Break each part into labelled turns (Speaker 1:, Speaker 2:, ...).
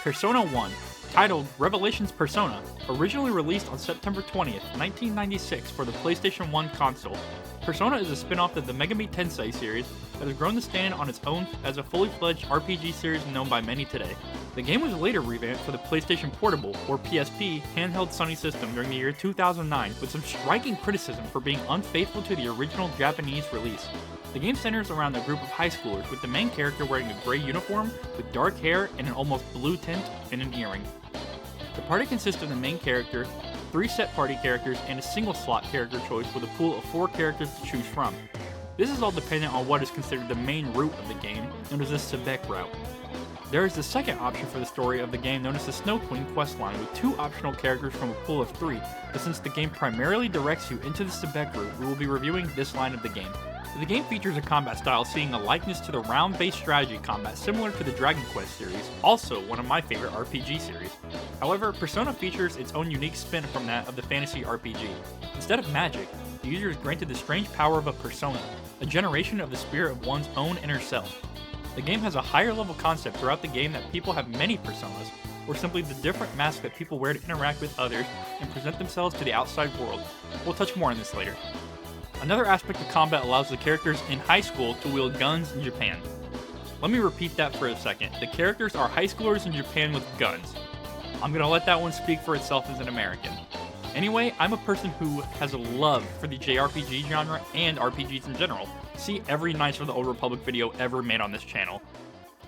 Speaker 1: Persona 1, titled Revelations Persona, originally released on September 20th, 1996 for the PlayStation 1 console. Persona is a spin-off of the Megami Tensei series that has grown to stand on its own as a fully fledged RPG series known by many today. The game was later revamped for the PlayStation Portable, or PSP, handheld Sony system during the year 2009 with some striking criticism for being unfaithful to the original Japanese release. The game centers around a group of high schoolers with the main character wearing a gray uniform with dark hair and an almost blue tint and an earring. The party consists of the main character, 3 set party characters, and a single slot character choice with a pool of 4 characters to choose from. This is all dependent on what is considered the main route of the game, known as the Sebec route. There is the second option for the story of the game known as the Snow Queen questline with 2 optional characters from a pool of 3, but since the game primarily directs you into the Sebec route, we will be reviewing this line of the game. The game features a combat style seeing a likeness to the round-based strategy combat similar to the Dragon Quest series, also one of my favorite RPG series. However, Persona features its own unique spin from that of the fantasy RPG. Instead of magic, the user is granted the strange power of a persona, a generation of the spirit of one's own inner self. The game has a higher level concept throughout the game that people have many personas, or simply the different masks that people wear to interact with others and present themselves to the outside world. We'll touch more on this later. Another aspect of combat allows the characters in high school to wield guns in Japan. Let me repeat that for a second. The characters are high schoolers in Japan with guns. I'm gonna let that one speak for itself as an American. Anyway, I'm a person who has a love for the JRPG genre and RPGs in general. See every Knights of the Old Republic video ever made on this channel.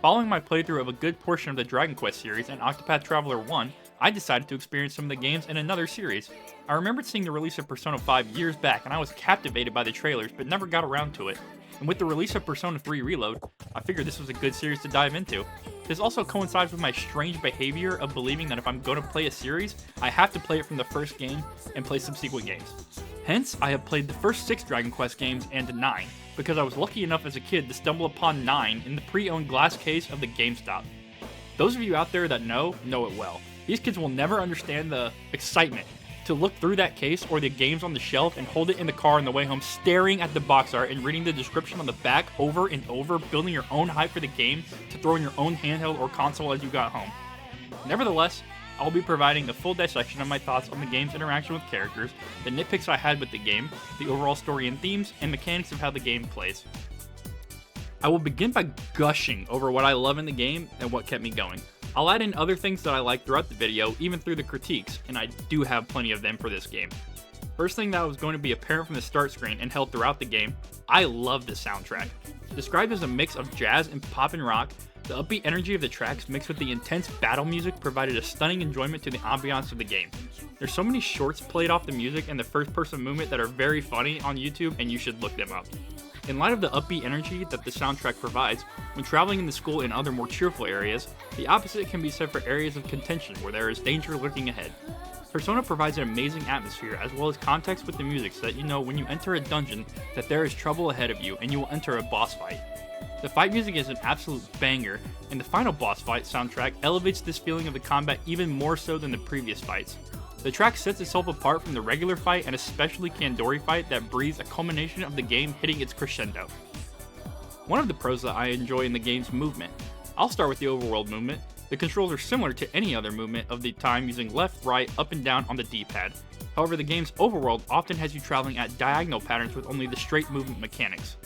Speaker 1: Following my playthrough of a good portion of the Dragon Quest series and Octopath Traveler 1, I decided to experience some of the games in another series. I remembered seeing the release of Persona 5 years back and I was captivated by the trailers but never got around to it. And with the release of Persona 3 Reload, I figured this was a good series to dive into. This also coincides with my strange behavior of believing that if I'm going to play a series, I have to play it from the first game and play subsequent games. Hence, I have played the first 6 Dragon Quest games and 9, because I was lucky enough as a kid to stumble upon 9 in the pre-owned glass case of the Gamestop. Those of you out there that know it well. These kids will never understand the excitement to look through that case or the games on the shelf and hold it in the car on the way home staring at the box art and reading the description on the back over and over, building your own hype for the game to throw in your own handheld or console as you got home. Nevertheless, I'll be providing a full dissection of my thoughts on the game's interaction with characters, the nitpicks I had with the game, the overall story and themes, and mechanics of how the game plays. I will begin by gushing over what I love in the game and what kept me going. I'll add in other things that I like throughout the video, even through the critiques, and I do have plenty of them for this game. First thing that was going to be apparent from the start screen and held throughout the game, I love the soundtrack. Described as a mix of jazz and pop and rock, the upbeat energy of the tracks mixed with the intense battle music provided a stunning enjoyment to the ambiance of the game. There's so many shorts played off the music and the first person movement that are very funny on YouTube and you should look them up. In light of the upbeat energy that the soundtrack provides, when traveling in the school and other more cheerful areas, the opposite can be said for areas of contention where there is danger lurking ahead. Persona provides an amazing atmosphere as well as context with the music so that you know when you enter a dungeon that there is trouble ahead of you and you will enter a boss fight. The fight music is an absolute banger, and the final boss fight soundtrack elevates this feeling of the combat even more so than the previous fights. The track sets itself apart from the regular fight and especially Kandori fight that breathes a culmination of the game hitting its crescendo. One of the pros that I enjoy in the game's movement. I'll start with the overworld movement. The controls are similar to any other movement of the time using left, right, up and down on the D-pad. However, the game's overworld often has you traveling at diagonal patterns with only the straight movement mechanics.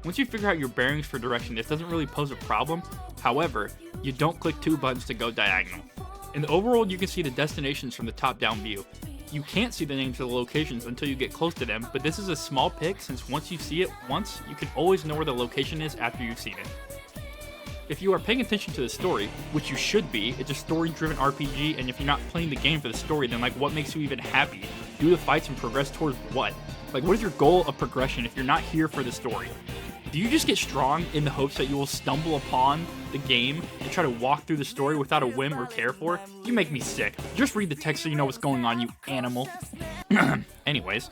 Speaker 1: Once you figure out your bearings for direction, this doesn't really pose a problem. However, you don't click 2 buttons to go diagonal. In the overworld, you can see the destinations from the top-down view. You can't see the names of the locations until you get close to them, but this is a small pick since once you see it once, you can always know where the location is after you've seen it. If you are paying attention to the story, which you should be, it's a story-driven RPG, and if you're not playing the game for the story, then like what makes you even happy? Do the fights and progress towards what? Like what is your goal of progression if you're not here for the story? Do you just get strong in the hopes that you will stumble upon the game and try to walk through the story without a whim or care for? You make me sick. Just read the text so you know what's going on, you animal. Anyways,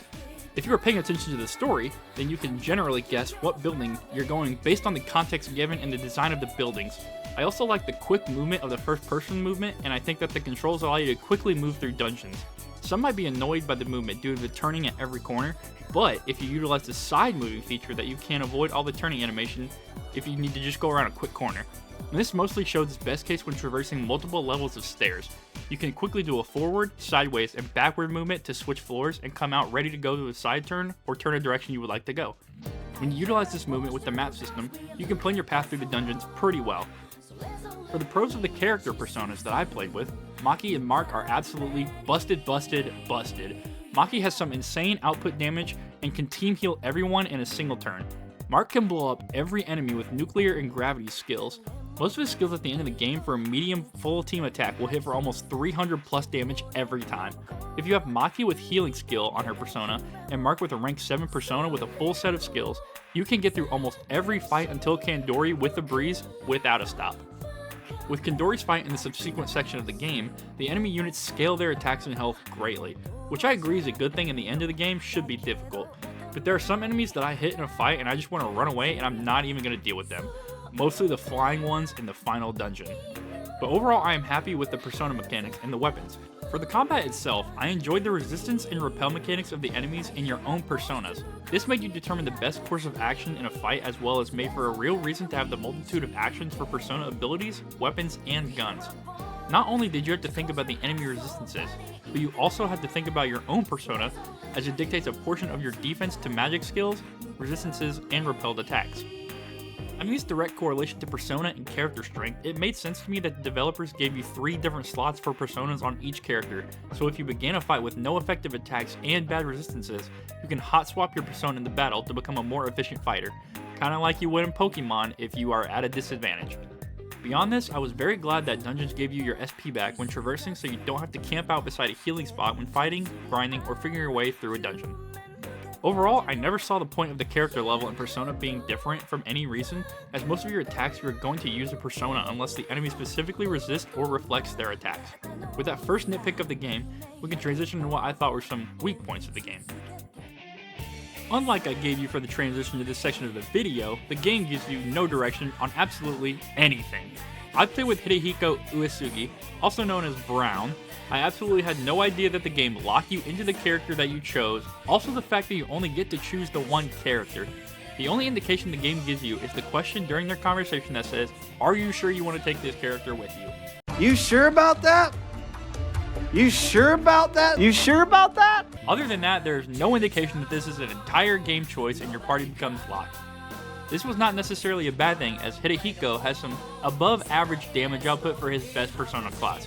Speaker 1: if you are paying attention to the story, then you can generally guess what building you're going based on the context given and the design of the buildings. I also like the quick movement of the first-person movement, and I think that the controls allow you to quickly move through dungeons. Some might be annoyed by the movement due to the turning at every corner, but if you utilize the side moving feature that you can avoid all the turning animation, if you need to just go around a quick corner. And this mostly shows its best case when traversing multiple levels of stairs. You can quickly do a forward, sideways, and backward movement to switch floors and come out ready to go to a side turn or turn a direction you would like to go. When you utilize this movement with the map system, you can plan your path through the dungeons pretty well. For the pros of the character personas that I played with, Maki and Mark are absolutely busted. Maki has some insane output damage and can team heal everyone in a single turn. Mark can blow up every enemy with nuclear and gravity skills. Most of his skills at the end of the game for a medium full team attack will hit for almost 300 plus damage every time. If you have Maki with healing skill on her persona and Mark with a rank 7 persona with a full set of skills, you can get through almost every fight until Kandori with a breeze without a stop. With Kandori's fight in the subsequent section of the game, the enemy units scale their attacks and health greatly, which I agree is a good thing, and the end of the game should be difficult. But there are some enemies that I hit in a fight and I just want to run away and I'm not even going to deal with them. Mostly the flying ones in the final dungeon. But overall, I am happy with the persona mechanics and the weapons. For the combat itself, I enjoyed the resistance and repel mechanics of the enemies in your own personas. This made you determine the best course of action in a fight, as well as made for a real reason to have the multitude of actions for persona abilities, weapons, and guns. Not only did you have to think about the enemy resistances, but you also had to think about your own persona, as it dictates a portion of your defense to magic skills, resistances, and repelled attacks. Having this direct correlation to persona and character strength, it made sense to me that the developers gave you 3 different slots for personas on each character, so if you began a fight with no effective attacks and bad resistances, you can hot swap your persona in the battle to become a more efficient fighter, kinda like you would in Pokemon if you are at a disadvantage. Beyond this, I was very glad that dungeons gave you your SP back when traversing, so you don't have to camp out beside a healing spot when fighting, grinding, or figuring your way through a dungeon. Overall, I never saw the point of the character level and persona being different from any reason, as most of your attacks you are going to use a persona unless the enemy specifically resists or reflects their attacks. With that first nitpick of the game, we can transition to what I thought were some weak points of the game. Unlike I gave you for the transition to this section of the video, the game gives you no direction on absolutely anything. I played with Hidehiko Uesugi, also known as Brown. I absolutely had no idea that the game locked you into the character that you chose, also the fact that you only get to choose the one character. The only indication the game gives you is the question during their conversation that says, "Are you sure you want to take this character with you?"
Speaker 2: You sure about that? You sure about that? You sure about that?
Speaker 1: Other than that, there is no indication that this is an entire game choice and your party becomes locked. This was not necessarily a bad thing, as Hidehiko has some above average damage output for his best persona class.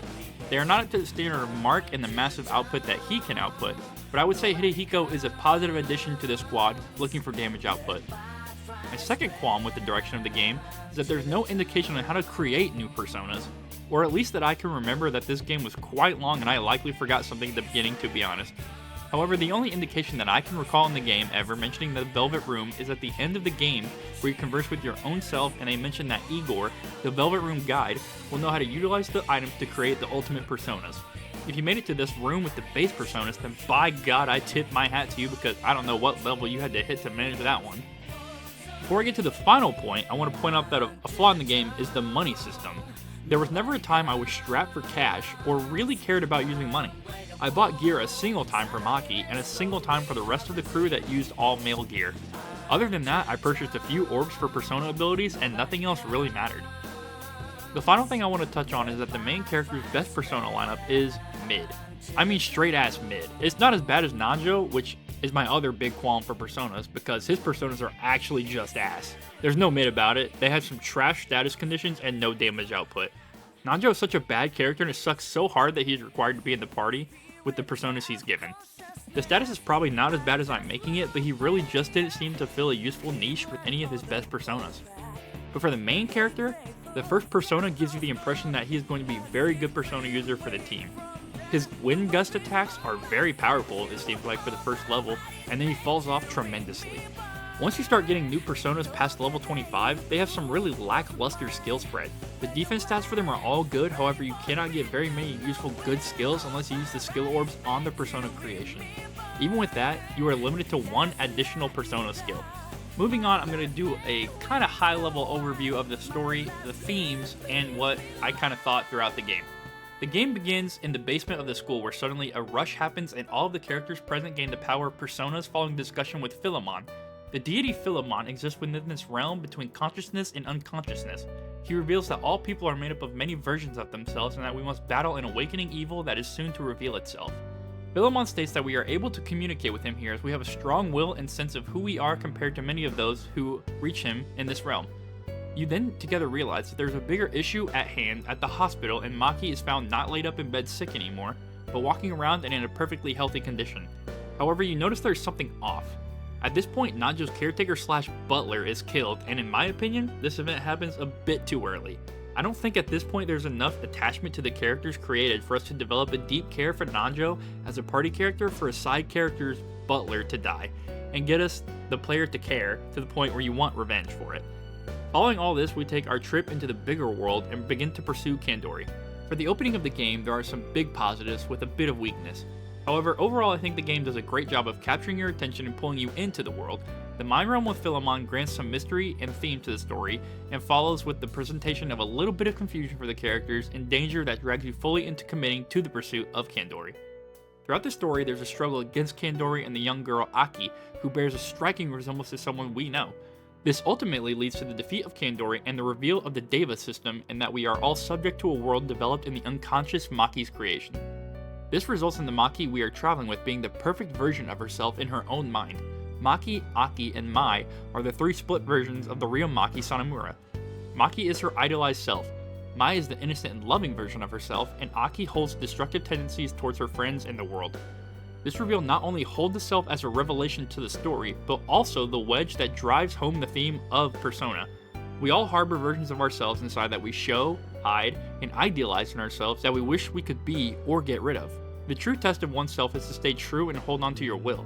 Speaker 1: They are not up to the standard of Mark and the massive output that he can output, but I would say Hidehiko is a positive addition to the squad looking for damage output. My second qualm with the direction of the game is that there's no indication on how to create new personas, or at least that I can remember that this game was quite long and I likely forgot something at the beginning, to be honest. However, the only indication that I can recall in the game ever mentioning the Velvet Room is at the end of the game, where you converse with your own self and they mention that Igor, the Velvet Room guide, will know how to utilize the items to create the ultimate personas. If you made it to this room with the base personas, then by God, I tip my hat to you, because I don't know what level you had to hit to manage that one. Before I get to the final point, I want to point out that a flaw in the game is the money system. There was never a time I was strapped for cash or really cared about using money. I bought gear a single time for Maki and a single time for the rest of the crew that used all male gear. Other than that, I purchased a few orbs for persona abilities and nothing else really mattered. The final thing I want to touch on is that the main character's best persona lineup is mid. I mean straight ass mid. It's not as bad as Nanjo, which is my other big qualm for personas, because his personas are actually just ass. There's no mid about it. They have some trash status conditions and no damage output. Nanjo is such a bad character and it sucks so hard that he's required to be in the party with the personas he's given. The status is probably not as bad as I'm making it, but he really just didn't seem to fill a useful niche with any of his best personas. But for the main character, the first persona gives you the impression that he is going to be a very good persona user for the team. His wind gust attacks are very powerful, it seems like, for the first level, and then he falls off tremendously. Once you start getting new personas past level 25, they have some really lackluster skill spread. The defense stats for them are all good, however you cannot get very many useful good skills unless you use the skill orbs on the persona creation. Even with that, you are limited to one additional persona skill. Moving on, I'm going to do a kind of high level overview of the story, the themes, and what I kind of thought throughout the game. The game begins in the basement of the school, where suddenly a rush happens and all of the characters present gain the power of personas following discussion with Philemon. The deity Philemon exists within this realm between consciousness and unconsciousness. He reveals that all people are made up of many versions of themselves and that we must battle an awakening evil that is soon to reveal itself. Philemon states that we are able to communicate with him here as we have a strong will and sense of who we are compared to many of those who reach him in this realm. You then together realize that there's a bigger issue at hand at the hospital, and Maki is found not laid up in bed sick anymore, but walking around and in a perfectly healthy condition. However, you notice there's something off. At this point, Nanjo's caretaker / butler is killed, and in my opinion, this event happens a bit too early. I don't think at this point there's enough attachment to the characters created for us to develop a deep care for Nanjo as a party character for a side character's butler to die, and get us, the player, to care to the point where you want revenge for it. Following all this, we take our trip into the bigger world and begin to pursue Kandori. For the opening of the game, there are some big positives with a bit of weakness. However, overall I think the game does a great job of capturing your attention and pulling you into the world. The Mind Realm with Philemon grants some mystery and theme to the story, and follows with the presentation of a little bit of confusion for the characters and danger that drags you fully into committing to the pursuit of Kandori. Throughout the story, there's a struggle against Kandori and the young girl Aki, who bears a striking resemblance to someone we know. This ultimately leads to the defeat of Kandori and the reveal of the Deva system, and that we are all subject to a world developed in the unconscious Maki's creation. This results in the Maki we are traveling with being the perfect version of herself in her own mind. Maki, Aki, and Mai are the three split versions of the real Maki Sonomura. Maki is her idealized self, Mai is the innocent and loving version of herself, and Aki holds destructive tendencies towards her friends and the world. This reveal not only holds itself as a revelation to the story, but also the wedge that drives home the theme of Persona. We all harbor versions of ourselves inside that we show, hide, and idealize in ourselves that we wish we could be or get rid of. The true test of oneself is to stay true and hold on to your will.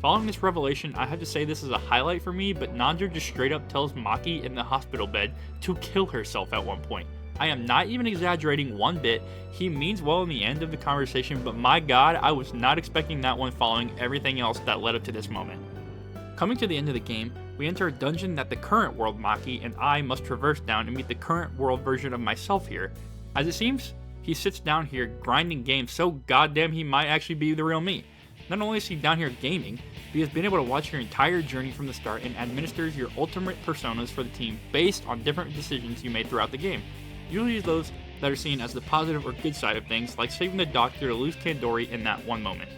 Speaker 1: Following this revelation, I have to say this is a highlight for me, but Nanjo just straight up tells Maki in the hospital bed to kill herself at one point. I am not even exaggerating one bit. He means well in the end of the conversation, but my god, I was not expecting that one following everything else that led up to this moment. Coming to the end of the game, we enter a dungeon that the current world Maki and I must traverse down and meet the current world version of myself here. As it seems, he sits down here grinding games so goddamn he might actually be the real me. Not only is he down here gaming, but he has been able to watch your entire journey from the start and administers your ultimate personas for the team based on different decisions you made throughout the game. Usually those that are seen as the positive or good side of things, like saving the doctor to lose Kandori in that one moment.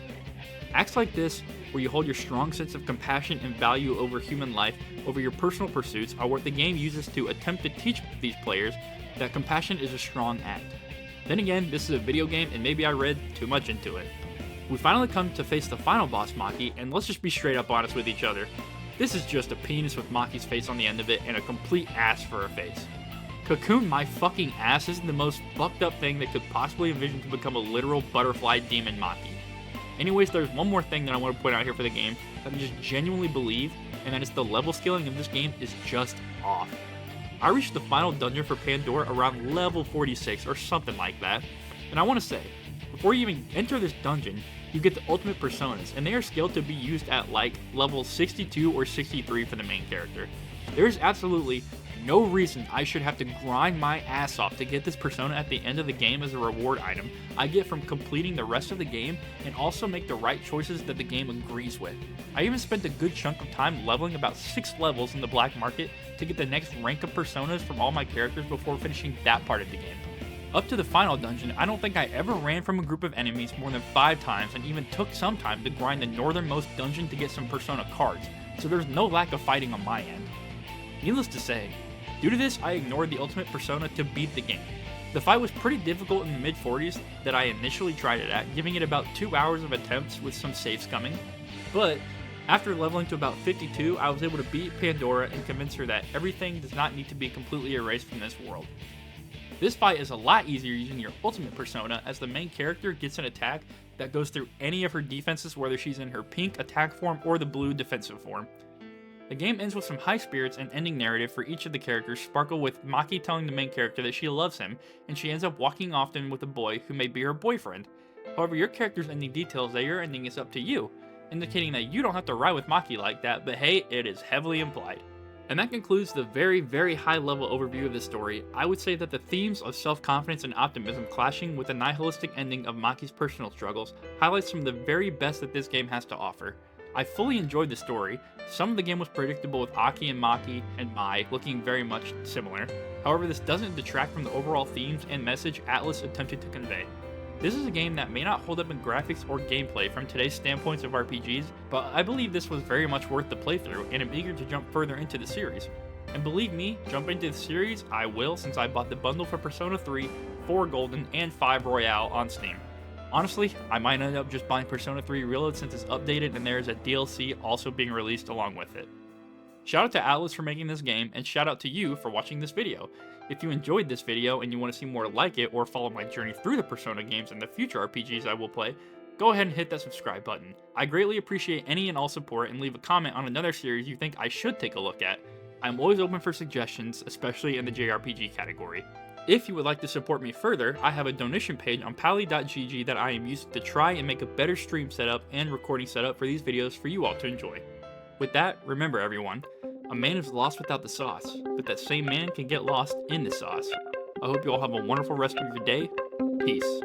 Speaker 1: Acts like this, where you hold your strong sense of compassion and value over human life over your personal pursuits, are what the game uses to attempt to teach these players that compassion is a strong act. Then again, this is a video game and maybe I read too much into it. We finally come to face the final boss Maki, and let's just be straight up honest with each other. This is just a penis with Maki's face on the end of it and a complete ass for a face. Cocoon my fucking ass isn't the most fucked up thing that could possibly envision to become a literal butterfly demon Maki. Anyways, there's one more thing that I want to point out here for the game that I just genuinely believe, and that is the level scaling of this game is just off. I reached the final dungeon for Pandora around level 46 or something like that, and I want to say, before you even enter this dungeon, you get the ultimate personas, and they are scaled to be used at like level 62 or 63 for the main character. There's absolutely no reason I should have to grind my ass off to get this persona at the end of the game as a reward item I get from completing the rest of the game, and also make the right choices that the game agrees with. I even spent a good chunk of time leveling about 6 levels in the black market to get the next rank of personas from all my characters before finishing that part of the game. Up to the final dungeon, I don't think I ever ran from a group of enemies more than 5 times, and even took some time to grind the northernmost dungeon to get some persona cards, so there's no lack of fighting on my end. Needless to say, due to this, I ignored the ultimate persona to beat the game. The fight was pretty difficult in the mid-40s that I initially tried it at, giving it about 2 hours of attempts with some saves coming, but after leveling to about 52, I was able to beat Pandora and convince her that everything does not need to be completely erased from this world. This fight is a lot easier using your ultimate persona, as the main character gets an attack that goes through any of her defenses, whether she's in her pink attack form or the blue defensive form. The game ends with some high spirits and ending narrative for each of the characters sparkle with Maki telling the main character that she loves him, and she ends up walking often with a boy who may be her boyfriend. However, your character's ending details that your ending is up to you, indicating that you don't have to ride with Maki like that, but hey, it is heavily implied. And that concludes the very, very high level overview of this story. I would say that the themes of self-confidence and optimism clashing with the nihilistic ending of Maki's personal struggles highlights some of the very best that this game has to offer. I fully enjoyed the story. Some of the game was predictable with Aki and Maki and Mai looking very much similar. However, this doesn't detract from the overall themes and message Atlus attempted to convey. This is a game that may not hold up in graphics or gameplay from today's standpoints of RPGs, but I believe this was very much worth the playthrough and am eager to jump further into the series. And believe me, jump into the series I will, since I bought the bundle for Persona 3, 4 Golden, and 5 Royale on Steam. Honestly, I might end up just buying Persona 3 Reload since it's updated and there is a DLC also being released along with it. Shout out to Atlus for making this game, and shout out to you for watching this video. If you enjoyed this video and you want to see more like it or follow my journey through the Persona games and the future RPGs I will play, go ahead and hit that subscribe button. I greatly appreciate any and all support, and leave a comment on another series you think I should take a look at. I'm always open for suggestions, especially in the JRPG category. If you would like to support me further, I have a donation page on pally.gg that I am using to try and make a better stream setup and recording setup for these videos for you all to enjoy. With that, remember everyone, a man is lost without the sauce, but that same man can get lost in the sauce. I hope you all have a wonderful rest of your day. Peace.